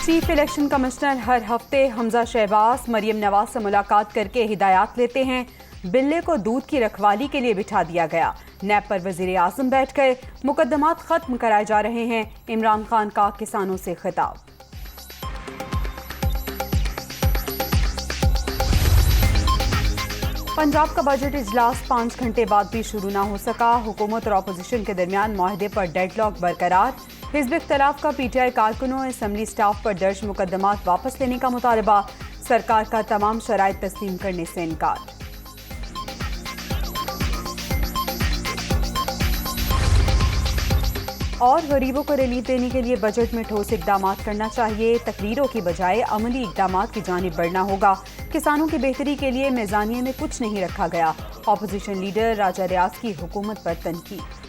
Chief election commissioner हर हफ्ते हमजा शहबाज मरियम नवाज से मुलाकात करके हिदायत लेते हैं। बिल्ले को दूध की रखवाली के लिए बिठा दिया गया। नैब पर वजीर आजम बैठ गए। मुकदमात खत्म कराए जा रहे हैं। इमरान खान का किसानों से खिताब। पंजाब का बजट इजलास 5 घंटे बाद भी शुरू ना हो सका। हुकूमत और अपोजिशन के दरमियान मुआहदे पर डेडलॉक बरकरार। हिज़्ब इख्तिलाफ का पीटीआई कारकुनों और असम्बली स्टाफ पर दर्ज मुकदमात वापस लेने का मुतालबा। सरकार का तमाम शराइत तस्लीम करने से इनकार। और गरीबों को रिलीफ देने के लिए बजट में ठोस इकदाम करना चाहिए। तकरीरों की बजाय अमली इकदाम की जानिब बढ़ना होगा। किसानों की बेहतरी के लिए मीज़ानिये में कुछ नहीं रखा गया। अपोजिशन लीडर राजा रियाज की हुकूमत पर तनकीद।